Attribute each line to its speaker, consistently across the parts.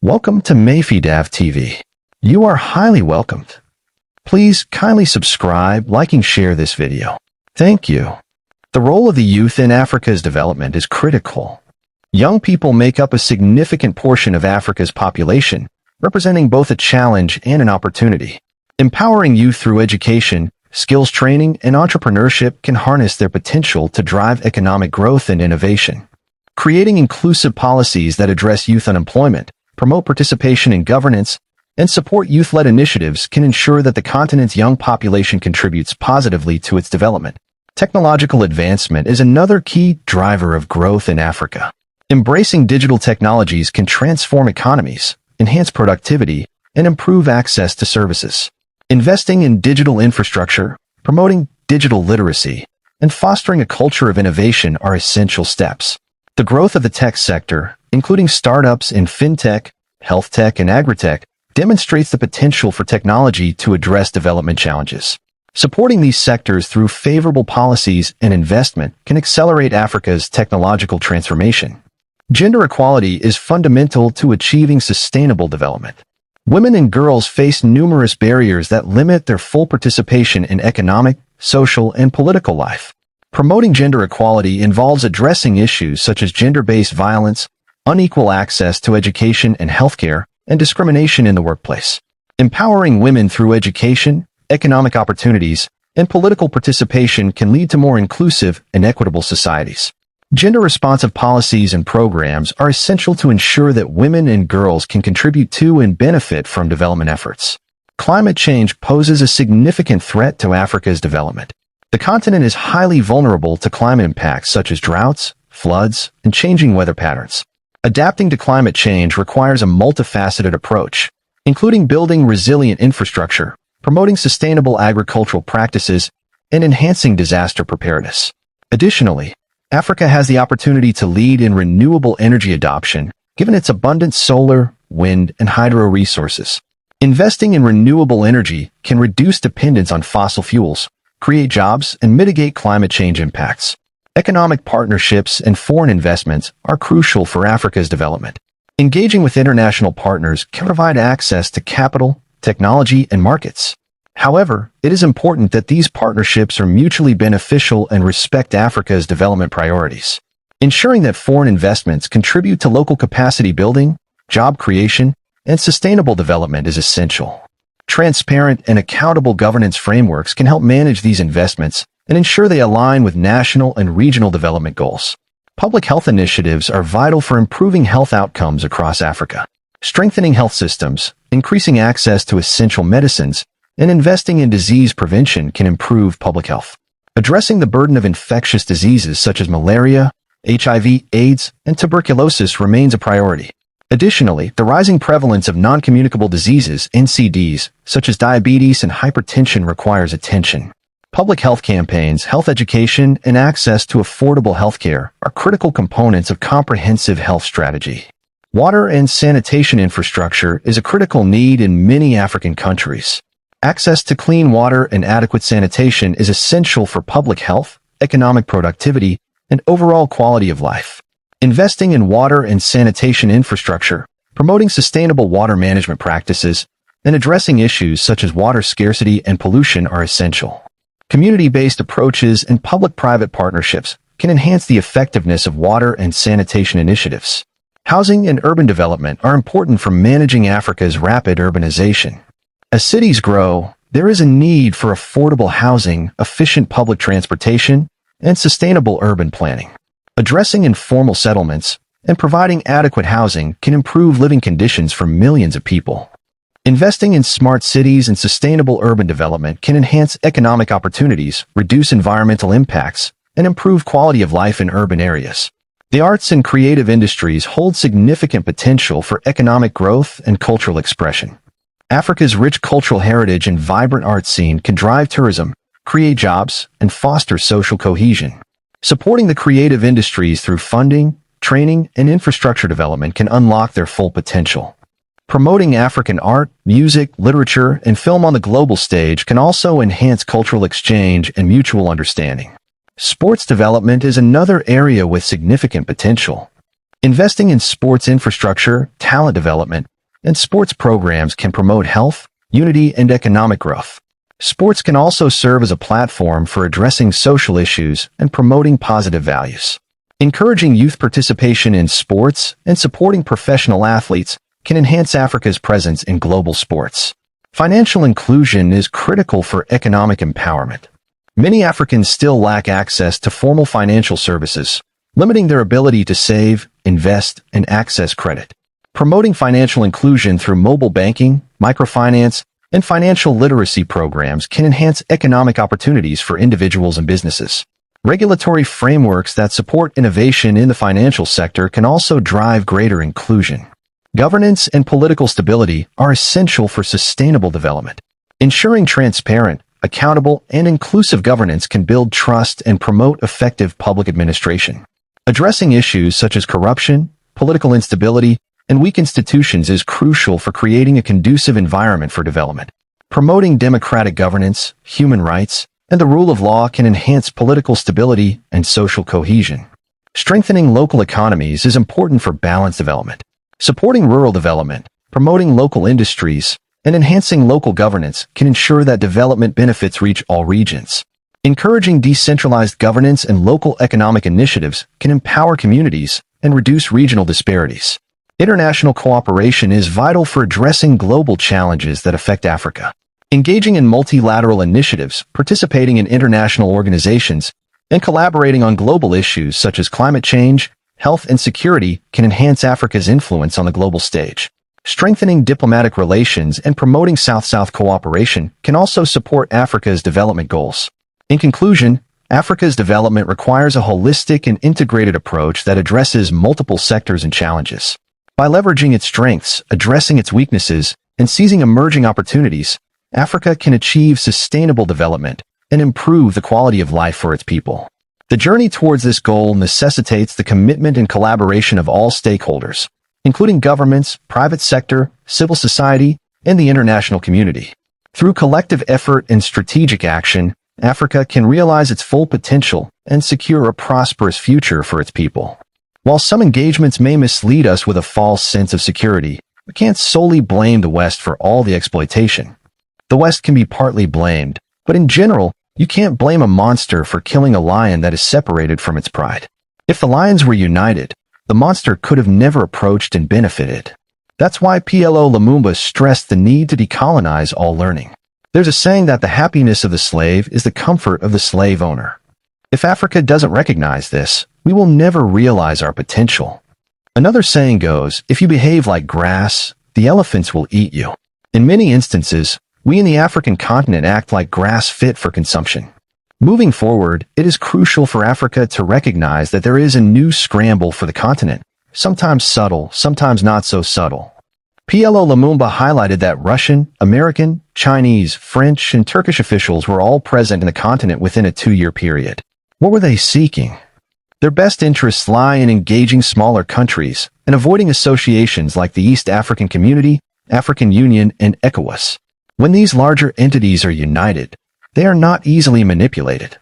Speaker 1: Welcome to Mayfidav TV. You are highly welcomed. Please kindly subscribe, like and share this video. Thank you. The role of the youth in Africa's development is critical. Young people make up a significant portion of Africa's population, representing both a challenge and an opportunity. Empowering youth through education, skills training, and entrepreneurship can harness their potential to drive economic growth and innovation. Creating inclusive policies that address youth unemployment, promote participation in governance, and support youth-led initiatives can ensure that the continent's young population contributes positively to its development. Technological advancement is another key driver of growth in Africa. Embracing digital technologies can transform economies, enhance productivity, and improve access to services. Investing in digital infrastructure, promoting digital literacy, and fostering a culture of innovation are essential steps. The growth of the tech sector, including startups in fintech, health tech, and agritech, demonstrates the potential for technology to address development challenges. Supporting these sectors through favorable policies and investment can accelerate Africa's technological transformation. Gender equality is fundamental to achieving sustainable development. Women and girls face numerous barriers that limit their full participation in economic, social, and political life. Promoting gender equality involves addressing issues such as gender-based violence, unequal access to education and healthcare, and discrimination in the workplace. Empowering women through education, economic opportunities, and political participation can lead to more inclusive and equitable societies. Gender-responsive policies and programs are essential to ensure that women and girls can contribute to and benefit from development efforts. Climate change poses a significant threat to Africa's development. The continent is highly vulnerable to climate impacts such as droughts, floods, and changing weather patterns. Adapting to climate change requires a multifaceted approach, including building resilient infrastructure, promoting sustainable agricultural practices, and enhancing disaster preparedness. Additionally, Africa has the opportunity to lead in renewable energy adoption, given its abundant solar, wind, and hydro resources. Investing in renewable energy can reduce dependence on fossil fuels, create jobs, and mitigate climate change impacts. Economic partnerships and foreign investments are crucial for Africa's development. Engaging with international partners can provide access to capital, technology, and markets. However, it is important that these partnerships are mutually beneficial and respect Africa's development priorities. Ensuring that foreign investments contribute to local capacity building, job creation, and sustainable development is essential. Transparent and accountable governance frameworks can help manage these investments and ensure they align with national and regional development goals. Public health initiatives are vital for improving health outcomes across Africa. Strengthening health systems, increasing access to essential medicines, and investing in disease prevention can improve public health. Addressing the burden of infectious diseases such as malaria, HIV, AIDS, and tuberculosis remains a priority. Additionally, the rising prevalence of non-communicable diseases, NCDs, such as diabetes and hypertension requires attention. Public health campaigns, health education, and access to affordable healthcare are critical components of comprehensive health strategy. Water and sanitation infrastructure is a critical need in many African countries. Access to clean water and adequate sanitation is essential for public health, economic productivity, and overall quality of life. Investing in water and sanitation infrastructure, promoting sustainable water management practices, and addressing issues such as water scarcity and pollution are essential. Community-based approaches and public-private partnerships can enhance the effectiveness of water and sanitation initiatives. Housing and urban development are important for managing Africa's rapid urbanization. As cities grow, there is a need for affordable housing, efficient public transportation, and sustainable urban planning. Addressing informal settlements and providing adequate housing can improve living conditions for millions of people. Investing in smart cities and sustainable urban development can enhance economic opportunities, reduce environmental impacts, and improve quality of life in urban areas. The arts and creative industries hold significant potential for economic growth and cultural expression. Africa's rich cultural heritage and vibrant art scene can drive tourism, create jobs, and foster social cohesion. Supporting the creative industries through funding, training, and infrastructure development can unlock their full potential. Promoting African art, music, literature, and film on the global stage can also enhance cultural exchange and mutual understanding. Sports development is another area with significant potential. Investing in sports infrastructure, talent development, and sports programs can promote health, unity, and economic growth. Sports can also serve as a platform for addressing social issues and promoting positive values. Encouraging youth participation in sports and supporting professional athletes can enhance Africa's presence in global sports. Financial inclusion is critical for economic empowerment. Many Africans still lack access to formal financial services, limiting their ability to save, invest, and access credit. Promoting financial inclusion through mobile banking, microfinance, and financial literacy programs can enhance economic opportunities for individuals and businesses. Regulatory frameworks that support innovation in the financial sector can also drive greater inclusion. Governance and political stability are essential for sustainable development. Ensuring transparent, accountable, and inclusive governance can build trust and promote effective public administration. Addressing issues such as corruption, political instability, and weak institutions is crucial for creating a conducive environment for development. Promoting democratic governance, human rights, and the rule of law can enhance political stability and social cohesion. Strengthening local economies is important for balanced development. Supporting rural development, promoting local industries, and enhancing local governance can ensure that development benefits reach all regions. Encouraging decentralized governance and local economic initiatives can empower communities and reduce regional disparities. International cooperation is vital for addressing global challenges that affect Africa. Engaging in multilateral initiatives, participating in international organizations, and collaborating on global issues such as climate change, health, and security can enhance Africa's influence on the global stage. Strengthening diplomatic relations and promoting South-South cooperation can also support Africa's development goals. In conclusion, Africa's development requires a holistic and integrated approach that addresses multiple sectors and challenges. By leveraging its strengths, addressing its weaknesses, and seizing emerging opportunities, Africa can achieve sustainable development and improve the quality of life for its people. The journey towards this goal necessitates the commitment and collaboration of all stakeholders, including governments, private sector, civil society, and the international community. Through collective effort and strategic action, Africa can realize its full potential and secure a prosperous future for its people. While some engagements may mislead us with a false sense of security, we can't solely blame the West for all the exploitation. The West can be partly blamed, but in general, you can't blame a monster for killing a lion that is separated from its pride. If the lions were united, the monster could have never approached and benefited. That's why Plo Lumumba stressed the need to decolonize all learning. There's a saying that the happiness of the slave is the comfort of the slave owner. If Africa doesn't recognize this, we will never realize our potential. Another saying goes, if you behave like grass, the elephants will eat you. In many instances, we in the African continent act like grass fit for consumption. Moving forward, it is crucial for Africa to recognize that there is a new scramble for the continent, sometimes subtle, sometimes not so subtle. Plo Lumumba highlighted that Russian, American, Chinese, French, and Turkish officials were all present in the continent within a 2-year period. What were they seeking? Their best interests lie in engaging smaller countries and avoiding associations like the East African Community, African Union, and ECOWAS. When these larger entities are united, they are not easily manipulated.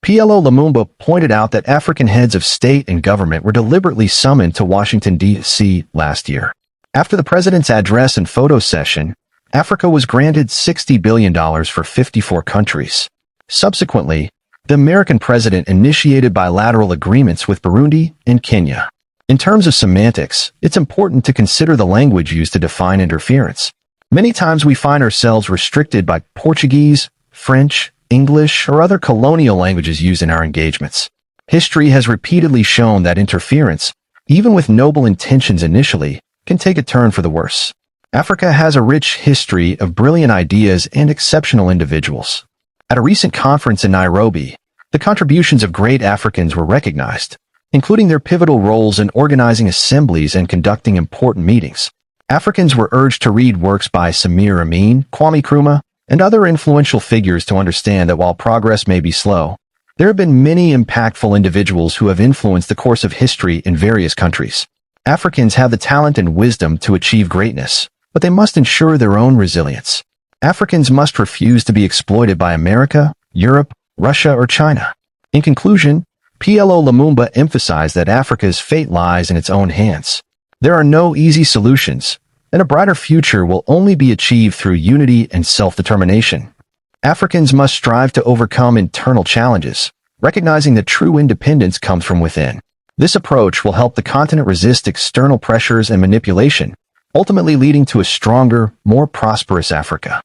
Speaker 1: Plo Lumumba pointed out that African heads of state and government were deliberately summoned to Washington, D.C. last year. After the president's address and photo session, Africa was granted $60 billion for 54 countries. Subsequently, the American president initiated bilateral agreements with Burundi and Kenya. In terms of semantics, it's important to consider the language used to define interference. Many times we find ourselves restricted by Portuguese, French, English, or other colonial languages used in our engagements. History has repeatedly shown that interference, even with noble intentions initially, can take a turn for the worse. Africa has a rich history of brilliant ideas and exceptional individuals. At a recent conference in Nairobi, the contributions of great Africans were recognized, including their pivotal roles in organizing assemblies and conducting important meetings. Africans were urged to read works by Samir Amin, Kwame Nkrumah, and other influential figures to understand that while progress may be slow, there have been many impactful individuals who have influenced the course of history in various countries. Africans have the talent and wisdom to achieve greatness, but they must ensure their own resilience. Africans must refuse to be exploited by America, Europe, Russia, or China. In conclusion, Plo Lumumba emphasized that Africa's fate lies in its own hands. There are no easy solutions, and a brighter future will only be achieved through unity and self-determination. Africans must strive to overcome internal challenges, recognizing that true independence comes from within. This approach will help the continent resist external pressures and manipulation, ultimately leading to a stronger, more prosperous Africa.